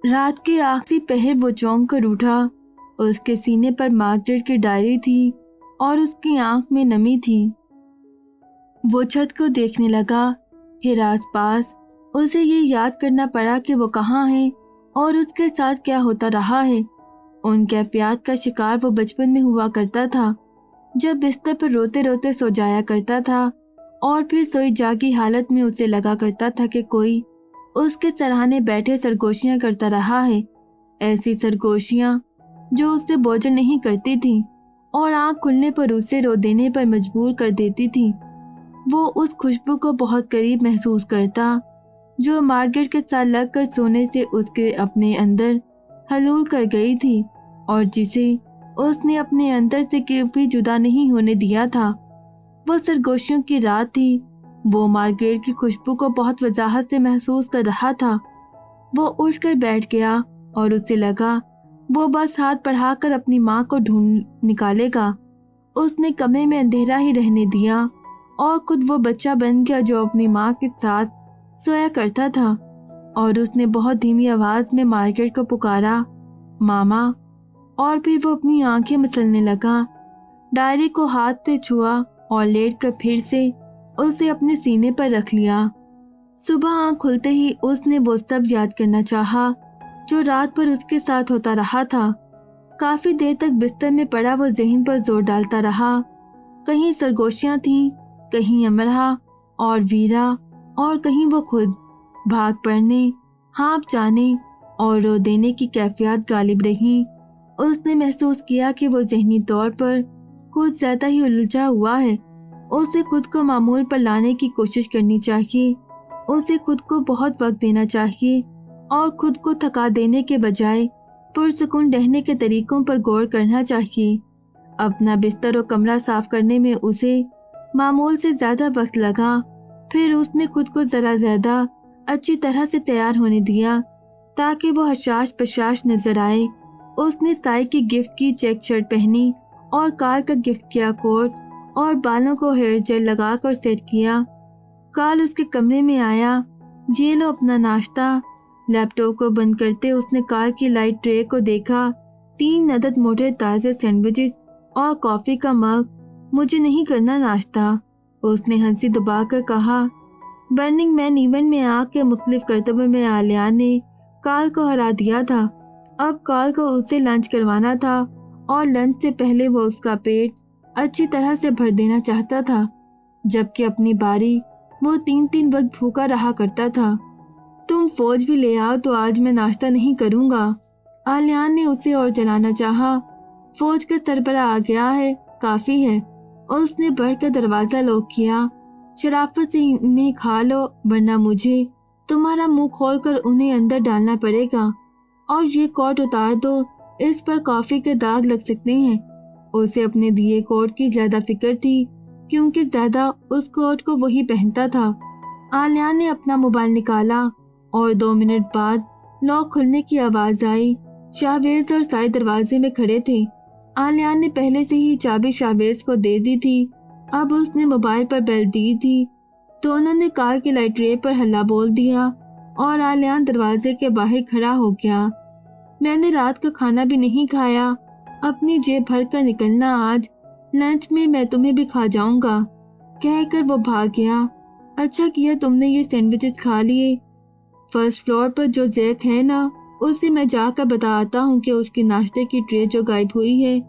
رات کے آخری پہر وہ چونک کر اٹھا۔ اس کے سینے پر مارگریٹ کی ڈائری تھی اور اس کی آنکھ میں نمی تھی۔ وہ چھت کو دیکھنے لگا، پھر آس پاس۔ اسے یہ یاد کرنا پڑا کہ وہ کہاں ہے اور اس کے ساتھ کیا ہوتا رہا ہے۔ ان کیفیات کا شکار وہ بچپن میں ہوا کرتا تھا، جب بستر پر روتے روتے سو جایا کرتا تھا اور پھر سوئی جاگی حالت میں اسے لگا کرتا تھا کہ کوئی اس کے سرہانے بیٹھے سرگوشیاں کرتا رہا ہے، ایسی سرگوشیاں جو اسے بوجھل نہیں کرتی تھیں اور آنکھ کھلنے پر اسے رو دینے پر مجبور کر دیتی تھیں۔ وہ اس خوشبو کو بہت قریب محسوس کرتا جو مارگریٹ کے ساتھ لگ کر سونے سے اس کے اپنے اندر حلول کر گئی تھی اور جسے اس نے اپنے اندر سے کبھی جدا نہیں ہونے دیا تھا۔ وہ سرگوشیوں کی رات تھی۔ وہ مارگریٹ کی خوشبو کو بہت وضاحت سے محسوس کر رہا تھا۔ وہ اٹھ کر بیٹھ گیا اور اسے لگا وہ بس ہاتھ بڑھا کر اپنی ماں کو ڈھونڈ نکالے گا۔ اس نے کمرے میں اندھیرا ہی رہنے دیا اور خود وہ بچہ بن گیا جو اپنی ماں کے ساتھ سویا کرتا تھا، اور اس نے بہت دھیمی آواز میں مارگریٹ کو پکارا، ماما، اور پھر وہ اپنی آنکھیں مسلنے لگا، ڈائری کو ہاتھ سے چھوا اور لیٹ کر پھر سے اسے اپنے سینے پر رکھ لیا۔ صبح آنکھ کھلتے ہی اس نے وہ سب یاد کرنا چاہا جو رات پر اس کے ساتھ ہوتا رہا تھا۔ کافی دیر تک بستر میں پڑا وہ ذہن پر زور ڈالتا رہا۔ کہیں سرگوشیاں تھیں، کہیں امرا اور ویرا، اور کہیں وہ خود۔ بھاگ پڑنے، ہانپ جانے اور رو دینے کی کیفیات غالب رہیں۔ اس نے محسوس کیا کہ وہ ذہنی طور پر کچھ زیادہ ہی الجھا ہوا ہے۔ اسے خود کو معمول پر لانے کی کوشش کرنی چاہیے۔ اسے خود کو بہت وقت دینا چاہیے اور خود کو تھکا دینے کے بجائے پرسکون رہنے کے طریقوں پر غور کرنا چاہیے۔ اپنا بستر و کمرہ صاف کرنے میں اسے معمول سے زیادہ وقت لگا۔ پھر اس نے خود کو ذرا زیادہ اچھی طرح سے تیار ہونے دیا تاکہ وہ حشاش بشاش نظر آئے۔ اس نے سائی کی گفٹ کی چیک شرٹ پہنی اور کارل کا گفٹ کیا کوٹ اور بالوں کو ہیئر جیل لگا کر سیٹ کیا۔ کارل اس کے کمرے میں آیا، یہ لو اپنا ناشتہ۔ لیپ ٹاپ کو بند کرتے اس نے کارل کی لائٹ ٹرے کو دیکھا، 3 عدد موٹے تازے سینڈوچز اور کافی کا مگ۔ مجھے نہیں کرنا ناشتہ، اس نے ہنسی دبا کر کہا۔ برننگ مین ایونٹ میں آگ کے مختلف کرتبوں میں آلیان نے کارل کو ہرا دیا تھا۔ اب کارل کو اس سے لنچ کروانا تھا اور لنچ سے پہلے وہ اس کا پیٹ اچھی طرح سے بھر دینا چاہتا تھا، جبکہ اپنی باری وہ 3 وقت بھوکا رہا کرتا تھا۔ تم فوج بھی لے آؤ تو آج میں ناشتہ نہیں کروں گا، آلیان نے اسے اور جلانا چاہا۔ فوج کا سربراہ آ گیا ہے، کافی ہے۔ اس نے بڑھ کر دروازہ لاک کیا۔ شرافت سے انہیں کھا لو ورنہ مجھے تمہارا منہ کھول کر انہیں اندر ڈالنا پڑے گا، اور یہ کوٹ اتار دو، اس پر کافی کے داغ لگ سکتے ہیں۔ اسے اپنے دیے کوٹ کی زیادہ فکر تھی کیونکہ زیادہ اس کوٹ کو وہی پہنتا تھا۔ آلیان نے اپنا موبائل نکالا اور 2 منٹ بعد لاک کھلنے کی آواز آئی۔ شاہویز اور سائی دروازے میں کھڑے تھے۔ آلیان نے پہلے سے ہی چابی شاہویز کو دے دی تھی، اب اس نے موبائل پر بیل دی تھی۔ دونوں نے کار کی لائٹ ٹرے پر ہلا بول دیا اور آلیان دروازے کے باہر کھڑا ہو گیا۔ میں نے رات کا کھانا بھی نہیں کھایا، اپنی جیب بھر کر نکلنا آج، لنچ میں تمہیں بھی کھا جاؤں گا، کہہ کر وہ بھاگ گیا۔ اچھا کیا تم نے یہ سینڈوچز کھا لیے۔ فرسٹ فلور پر جو زیک ہے نا، اسے میں جا کر بتاتا ہوں کہ اس کی ناشتے کی ٹرے جو غائب ہوئی ہے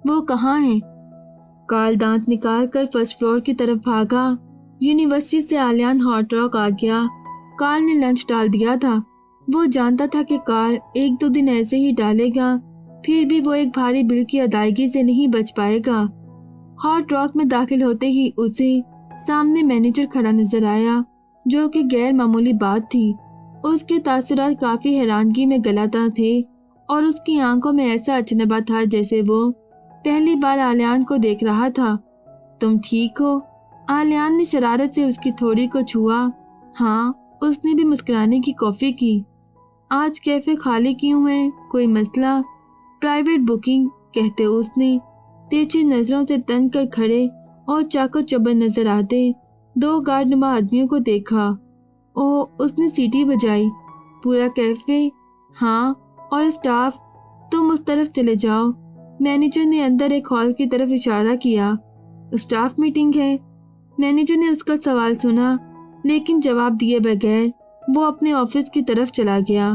وہ کہاں ہے۔ کارل دانت نکال کر فرسٹ فلور کی طرف بھاگا۔ یونیورسٹی سے آلیان ہاٹ راک آ گیا۔ کارل نے لنچ ڈال دیا تھا۔ وہ جانتا تھا کہ کارل 1-2 دن ایسے ہی ڈالے گا، پھر بھی وہ ایک بھاری بل کی ادائیگی سے نہیں بچ پائے گا۔ ہاٹ راک میں داخل ہوتے ہی اسے سامنے مینیجر کھڑا نظر آیا، جو کہ غیر معمولی بات تھی۔ اس کے تاثرات کافی حیرانگی میں غلطاں تھے اور اس کی آنکھوں میں ایسا اچنبا تھا جیسے وہ پہلی بار آلیان کو دیکھ رہا تھا۔ تم ٹھیک ہو؟ آلیان نے شرارت سے اس کی تھوڑی کو چھوا۔ ہاں، اس نے بھی مسکرانے کی کوشش کی۔ آج کیفے خالی کیوں ہے؟ کوئی مسئلہ؟ پرائیویٹ بکنگ، کہتے اس نے تیرچی نظروں سے تن کر کھڑے اور چاقو چبر نظر آتے 2 گارڈ نما آدمیوں کو دیکھا۔ اس نے سیٹی بجائی۔ پورا کیفے हाँ, और स्टाफ, तुम उस तरफ चले जाओ। मैनेजर ने अंदर एक हॉल की तरफ इशारा किया। स्टाफ मीटिंग है। मैनेजर ने उसका सवाल सुना, लेकिन जवाब दिए बगैर वो अपने ऑफिस की तरफ चला गया।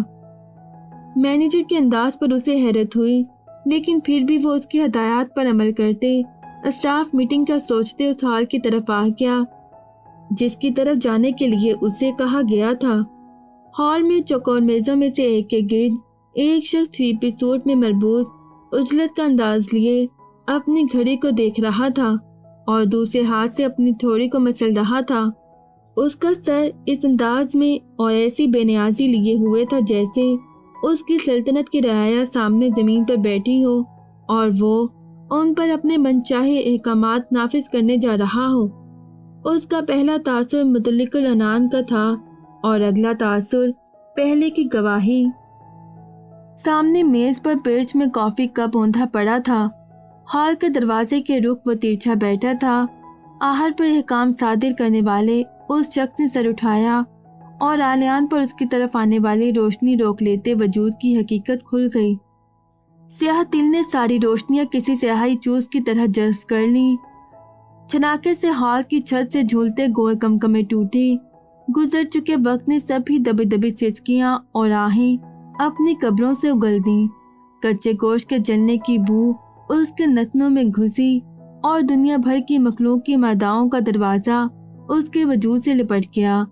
मैनेजर के अंदाज पर उसे हैरत हुई, लेकिन फिर भी वो उसकी हदायत पर अमल करते स्टाफ मीटिंग का सोचते उस हॉल की तरफ आ गया जिसकी तरफ जाने के लिए उसे कहा गया था। हॉल में चौकोर मेजों में से एक के गिर्द एक शख्स 3 पीस सूट में मरबूत उजलत का अंदाज लिए अपनी घड़ी को देख रहा था और दूसरे हाथ से अपनी थोड़ी को मसल रहा था। उसका सर इस अंदाज में और ऐसी बेनियाजी लिए हुए था जैसे उसकी सल्तनत की रआया सामने जमीन पर बैठी हो और वो उन पर अपने मनचाहे अहकामात नाफिज करने जा रहा हो। उसका पहला तासुर मुतल्लिकुल अनान का था और अगला तासुर पहले की गवाही। सामने मेज पर पिर्च में कॉफी कप औंधा पड़ा था। हॉल के दरवाजे के रुख वो तिरछा बैठा था। आहर पर यह काम सादिर करने वाले उस शख्स ने सर उठाया और आलियान पर उसकी तरफ आने वाली रोशनी रोक लेते वजूद की हकीकत खुल गई। स्याह तिल ने सारी रोशनियां किसी स्याही चूस की तरह जज्ब कर ली। छनाके से हॉल की छत से झूलते गोल कमकमे टूटे। गुजर चुके वक्त ने सभी दबी दबी सिसकियां और आहें अपनी कब्रों से उगल दी। कच्चे गोश्त के जलने की बू उसके नथनों में घुसी और दुनिया भर की मखलूक की मादाओं का दरवाजा उसके वजूद से लिपट गया।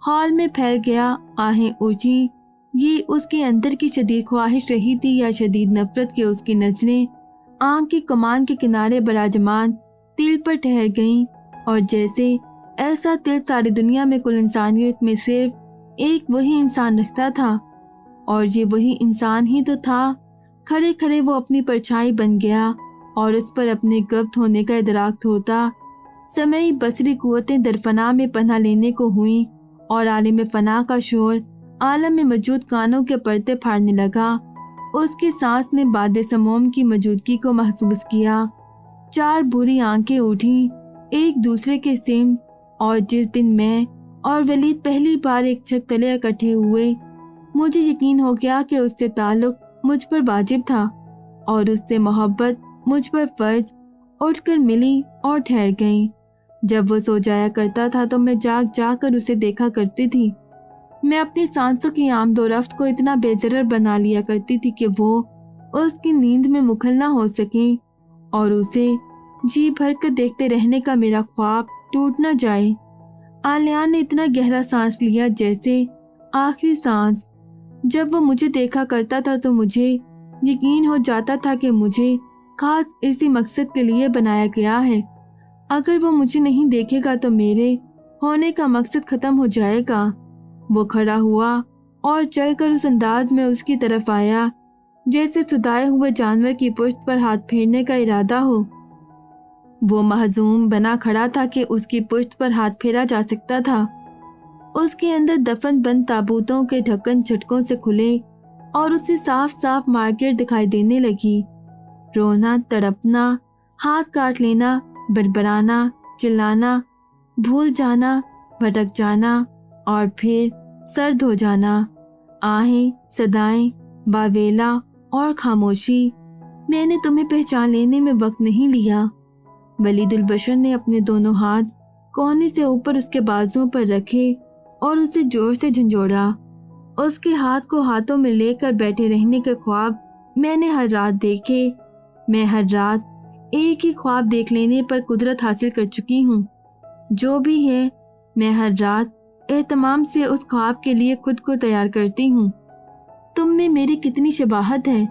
हॉल में फैल गया, आहें ऊंची। ये उसके अंदर की शदीद ख्वाहिश रही थी या शदीद नफरत की उसकी नजरें आंख की कमान के किनारे बराजमान तिल पर ठहर गईं और जैसे ऐसा तिल सारी दुनिया में कुल इंसानियत में सिर्फ एक वही इंसान रखता था और ये वही इंसान ही तो था। खड़े खड़े वो अपनी परछाई बन गया और उस पर अपने गब्त होने का इदराक होता। समय बसरी कुव्वतें दरफना में पनाह लेने को हुई और आलिम फना का शोर आलम में मौजूद कानों के पर्दे फाड़ने लगा। उसकी सांस ने बाद समोम की मौजूदगी को महसूस किया। 4 बुरी आंखें उठी एक दूसरे के सिम और जिस दिन मैं और वलीद पहली बार एक छत तले इकट्ठे हुए मुझे यकीन हो गया कि उससे ताल्लुक मुझ पर वाजिब था और उससे मोहब्बत मुझ पर फर्ज उठकर मिली और ठहर गई। जब वो सो जाया करता था तो मैं जाग जाग कर उसे देखा करती थी। मैं अपनी सांसों की आमदोरफ्त को इतना बेजरर बना लिया करती थी कि वो उसकी नींद में मुखल ना हो सके और उसे जी भर कर देखते रहने का मेरा ख्वाब टूट न जाए। आलियान ने इतना गहरा सांस लिया जैसे आखिरी सांस। जब वो मुझे देखा करता था तो मुझे यकीन हो जाता था कि मुझे खास इसी मकसद के लिए बनाया गया है। अगर वो मुझे नहीं देखेगा तो मेरे होने का मकसद ख़त्म हो जाएगा। वो खड़ा हुआ और चलकर उस अंदाज में उसकी तरफ आया जैसे सुदाए हुए जानवर की पुश्त पर हाथ फेरने का इरादा हो। वो महजूम बना खड़ा था कि उसकी पुश्त पर हाथ फेरा जा सकता था। उसके अंदर दफन बंद ताबूतों के ढक्कन झटकों से खुले और उसे साफ साफ मार्केट दिखाई देने लगी। रोना, तड़पना, हाथ काट लेना, बड़बड़ाना, चिल्लाना, भूल जाना, भटक जाना और फिर सर्द हो जाना। आहें, सदाएं, बावेला और खामोशी। मैंने तुम्हें पहचान लेने में वक्त नहीं लिया। वलीदुल बशर ने अपने दोनों हाथ कोहनी से ऊपर उसके बाजुओं पर रखे और उसे जोर से झंझोड़ा। उसके हाथ को हाथों में लेकर बैठे रहने के ख्वाब मैंने हर रात देखे। मैं हर रात एक ही ख्वाब देख लेने पर कुदरत हासिल कर चुकी हूँ। जो भी है, मैं हर रात एहतमाम से उस ख्वाब के लिए खुद को तैयार करती हूँ। तुम में मेरी कितनी शबाहत है।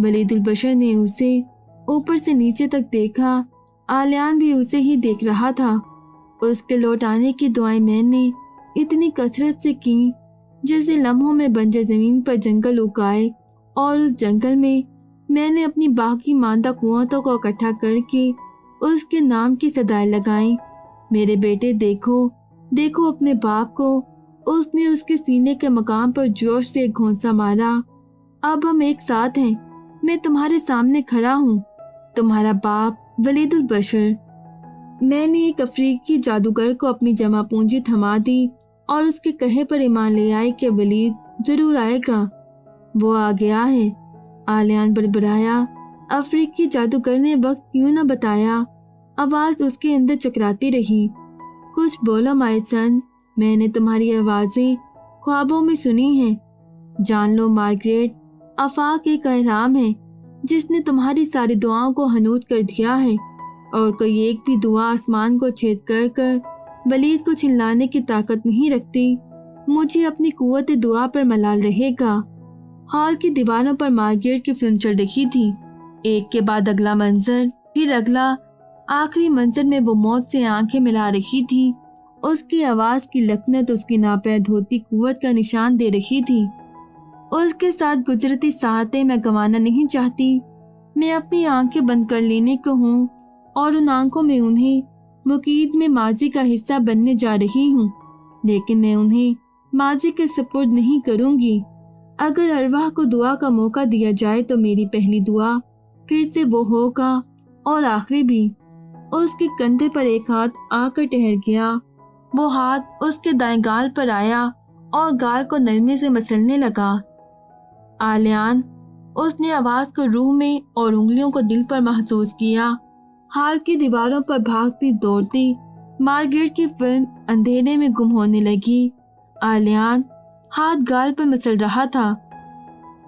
वलीदुल बशर ने उसे ऊपर से नीचे तक देखा। आलियान भी उसे ही देख रहा था। उसके लौट आने की दुआएं मैंने इतनी कसरत से की जैसे लम्हों में बंजर ज़मीन पर जंगल उगाए और उस जंगल में मैंने अपनी बाकी मानदा कुव्वतों को इकट्ठा करके उसके नाम की सदाएं लगाईं। मेरे बेटे, देखो देखो अपने बाप को। उसने उसके सीने के मकाम पर जोश से एक घोंसा मारा। अब हम एक साथ हैं। मैं तुम्हारे सामने खड़ा हूँ, तुम्हारा बाप वलीदुल बशर। मैंने एक अफ्रीकी जादूगर को अपनी जमा पूंजी थमा दी और उसके कहे पर ईमान ले आई कि वलीद जरूर आएगा। वो आ गया है, आलियान बड़बड़ाया। अफ्रीकी जादूगर ने वक्त क्यों न बताया। आवाज उसके अंदर चकराती रही। कुछ बोलो माइसन, मैंने तुम्हारी आवाजें ख्वाबों में सुनी हैं। जान लो मार्गरेट, आफाक एक अहराम है जिसने तुम्हारी सारी दुआओं को हनूत कर दिया है, और कोई एक भी दुआ आसमान को छेद कर कर वलीद को चिल्लाने की ताकत नहीं रखती। मुझे अपनी कुव्वत दुआ पर मलाल रहेगा। हॉल की दीवारों पर मार्गरेट की फिल्म चल रही थी। एक के बाद अगला मंजर, फिर अगला। आखिरी मंजर में वो मौत से आंखें मिला रही थी। उसकी आवाज की लखनत उसकी नापैद होती कुव्वत का निशान दे रही थी। उसके साथ गुजरती साहतें मैं गंवाना नहीं चाहती। मैं अपनी आंखें बंद कर लेने को हूँ और उन आंखों में उन्हें मुकीद में माजी का हिस्सा बनने जा रही हूँ, लेकिन मैं उन्हें माजी के सुपुर्द नहीं करूँगी। अगर अरवाह को दुआ का मौका दिया जाए तो मेरी पहली दुआ फिर से वो होगा और आखिरी भी। उसके कंधे पर एक हाथ आकर ठहर गया। वो हाथ उसके दाएं गाल पर आया और गाल को नरमी से मसलने लगा। आलियान, उसने आवाज को रूह में और उंगलियों को दिल पर महसूस किया। हाल की दीवारों पर भागती दौड़ती मार्गरेट की फिल्म अंधेरे में गुम होने लगी। आलियान हाथ गाल पर मसल रहा था।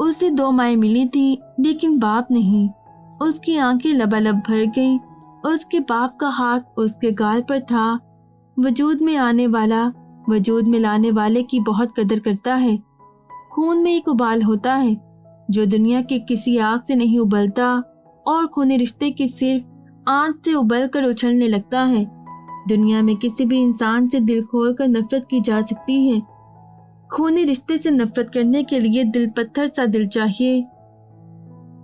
उसे 2 माएँ मिली थी, लेकिन बाप नहीं। उसकी आंखें लबालब भर गईं। उसके बाप का हाथ उसके गाल पर था। वजूद में आने वाला वजूद में लाने वाले की बहुत कदर करता है। खून में एक उबाल होता है जो दुनिया के किसी आग से नहीं उबलता, और खूनी रिश्ते की सिर्फ आंच से उबल कर उछलने लगता है। दुनिया में किसी भी इंसान से दिल खोल कर नफरत की जा सकती है। खूनी रिश्ते से नफरत करने के लिए दिल पत्थर सा दिल चाहिए।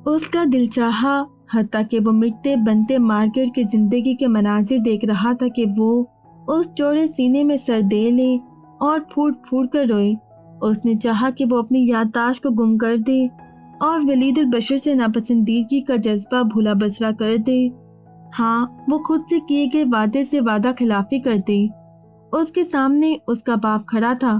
उसका दिल चाहा, हत्ता कि वो मिटते बनते मार्गरेट की जिंदगी के मनाजिर देख रहा था कि वो उस चौड़े सीने में सर दे ले और फूट फूट कर रोए। उसने चाहा कि वो अपनी याददाश्त को गुम कर दे और वलीदुल बशर से नापसंदीदगी का जज्बा भूला बसरा कर दे। हाँ, वो खुद से किए गए वादे से वादा खिलाफी कर दे। उसके सामने उसका बाप खड़ा था,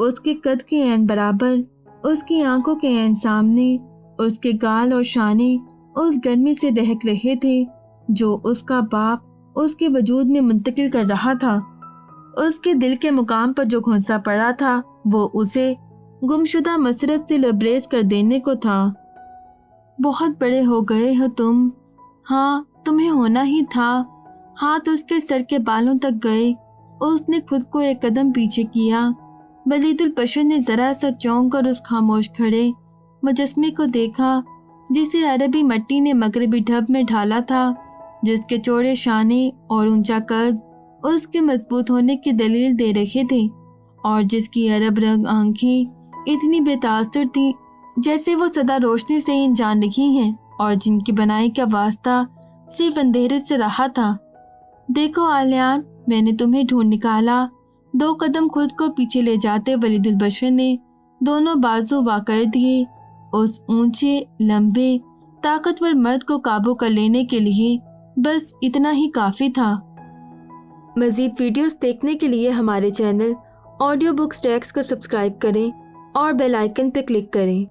उसके कद के ऐन बराबर, उसकी आंखों के ऐन सामने। उसके गाल और शाने उस गर्मी से दहक रहे थे जो उसका बाप उसके वजूद में मुंतकिल कर रहा था। उसके दिल के मुकाम पर जो घोंसा पड़ा था वो उसे गुमशुदा मसरत से लबरेज कर देने को था। बहुत बड़े हो गए हो तुम। हाँ, तुम्हें होना ही था। हाथ उसके सर के बालों तक गए। उसने खुद को एक कदम पीछे किया। वलीदुल बशर ने जरा सा चौंक कर उस खामोश खड़े मुजस्मे को देखा जिसे अरबी मट्टी ने मगरबी ढब में ढाला था, जिसके चौड़े शाने और ऊंचा कद उसके मजबूत होने की दलील दे रहे थे, और जिसकी अरब रंग आंखें इतनी बेतासुर थीं जैसे वो सदा रोशनी से ही जान रही हैं, और जिनकी बनाई का वास्ता सिर्फ अंधेरे से रहा था। देखो आलियान, मैंने तुम्हें ढूंढ निकाला। 2 कदम खुद को पीछे ले जाते वलीदुल बशर ने दोनों बाजू वाकर दिए। उस ऊंचे, लंबे, ताकतवर मर्द को काबू कर लेने के लिए बस इतना ही काफी था। मजीद वीडियोस देखने के लिए हमारे चैनल ऑडियो बुक्स ट्रैक्स को सब्सक्राइब करें और बेल आइकन पर क्लिक करें।